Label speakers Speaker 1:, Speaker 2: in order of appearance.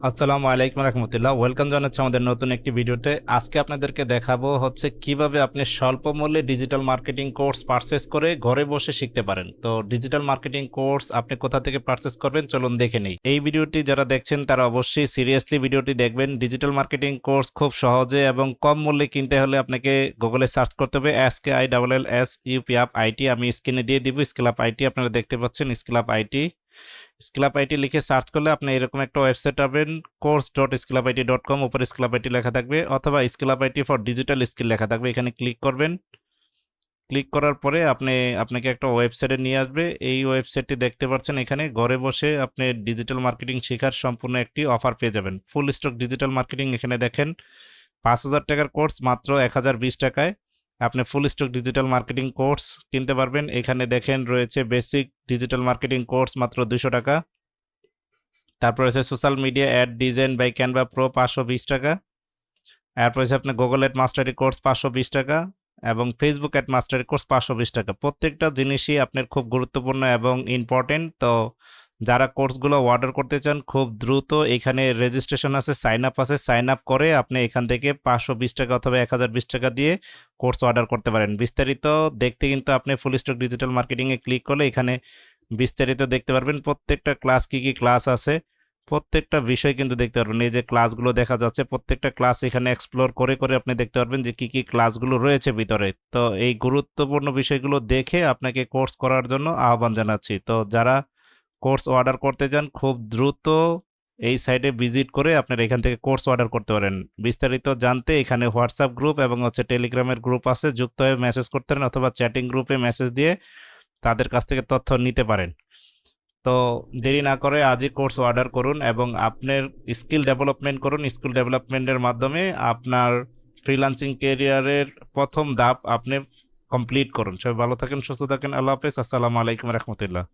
Speaker 1: আসসালামু আলাইকুম রহমতুল্লাহ, ওয়েলকাম জানাচ্ছি আমাদের নতুন একটি ভিডিওতে। আজকে আপনাদেরকে দেখাবো হচ্ছে কিভাবে আপনি স্বল্প মূল্যে ডিজিটাল মার্কেটিং কোর্স পারচেস করে ঘরে বসে শিখতে পারেন। তো ডিজিটাল মার্কেটিং কোর্স আপনি কোথা থেকে পারচেস করবেন চলুন দেখে নেই। এই ভিডিওটি যারা দেখছেন তারা অবশ্যই সিরিয়াসলি ভিডিওটি দেখবেন। ডিজিটাল মার্কেটিং কোর্স খুব সহজে এবং কম মূল্যে কিনতে হলে আপনাকে গুগলে সার্চ করতে হবে SKILLSUP আমি স্ক্রিনে দিয়ে দিব স্কিল আপ আইটি। আপনারা দেখতে পাচ্ছেন skill up IT. Skill up IT লিখে সার্চ করলে আপনি এরকম একটা ওয়েবসাইট পাবেন, course.skillup.it.com। উপরে স্কিল আপ আইটি লেখা থাকবে অথবা skill up IT for digital skill লেখা থাকবে। এখানে ক্লিক করবেন। ক্লিক করার পরে আপনাকে একটা ওয়েবসাইটে নিয়ে আসবে। এই ওয়েবসাইটটি দেখতে পাচ্ছেন, এখানে ঘরে বসে আপনি ডিজিটাল মার্কেটিং শেখার সম্পূর্ণ একটি অফার পেয়ে যাবেন। ফুল স্টক ডিজিটাল মার্কেটিং। এখানে দেখেন 5,000 টাকার কোর্স মাত্র 1,020 টাকায় আপনি ফুল স্টক ডিজিটাল মার্কেটিং কোর্স কিনতে পারবেন। এখানে দেখেন রয়েছে বেসিক ডিজিটাল মার্কেটিং কোর্স মাত্র 200 টাকা। তারপর আছে social media ad design by Canva pro 520 টাকা। এরপর আছে আপনার গুগল অ্যাড মাস্টারি কোর্স 520 টাকা এবং ফেসবুক অ্যাড মাস্টারি কোর্স 520 টাকা। প্রত্যেকটা জিনিসই আপনার খুব গুরুত্বপূর্ণ এবং ইম্পর্টেন্ট। তো যারা কোর্সগুলো অর্ডার করতে চান খুব দ্রুত এখানে রেজিস্ট্রেশন আছে, সাইন আপ আছে, সাইন আপ করে আপনি এখান থেকে 520 টাকা অথবা 1,020 টাকা দিয়ে কোর্স অর্ডার করতে পারেন। বিস্তারিত দেখতে কিন্তু আপনি ফুল স্টক ডিজিটাল মার্কেটিংয়ে ক্লিক করলে এখানে বিস্তারিত দেখতে পারবেন। প্রত্যেকটা ক্লাস কি কি ক্লাস আছে প্রত্যেকটা বিষয় কিন্তু দেখতে পারবেন। এই যে ক্লাসগুলো দেখা যাচ্ছে প্রত্যেকটা ক্লাস এখানে এক্সপ্লোর করে করে আপনি দেখতে পারবেন যে কি কি ক্লাসগুলো রয়েছে ভিতরে। তো এই গুরুত্বপূর্ণ বিষয়গুলো দেখে আপনাকে কোর্স করার জন্য আহ্বান জানাচ্ছি। তো যারা কোর্স অর্ডার করতে চান খুব দ্রুত এই সাইটে ভিজিট করে আপনারা এখান থেকে কোর্স অর্ডার করতে পারেন। বিস্তারিত জানতে এখানে হোয়াটসঅ্যাপ গ্রুপ এবং টেলিগ্রামের গ্রুপ আছে, যুক্ত হয়ে মেসেজ করতে পারেন অথবা চ্যাটিং গ্রুপে মেসেজ দিয়ে তাদের কাছ থেকে তথ্য নিতে পারেন। তো দেরি না করে আজই কোর্স অর্ডার করুন এবং আপনার স্কিল ডেভেলপমেন্ট করুন। স্কিল ডেভেলপমেন্টের মাধ্যমে আপনার ফ্রিল্যান্সিং ক্যারিয়ারের প্রথম ধাপ আপনি কমপ্লিট করুন। সবাই ভালো থাকেন, সুস্থ থাকেন। আল্লাহ হাফেজ। আসসালামু আলাইকুম রহমতুল্লাহ।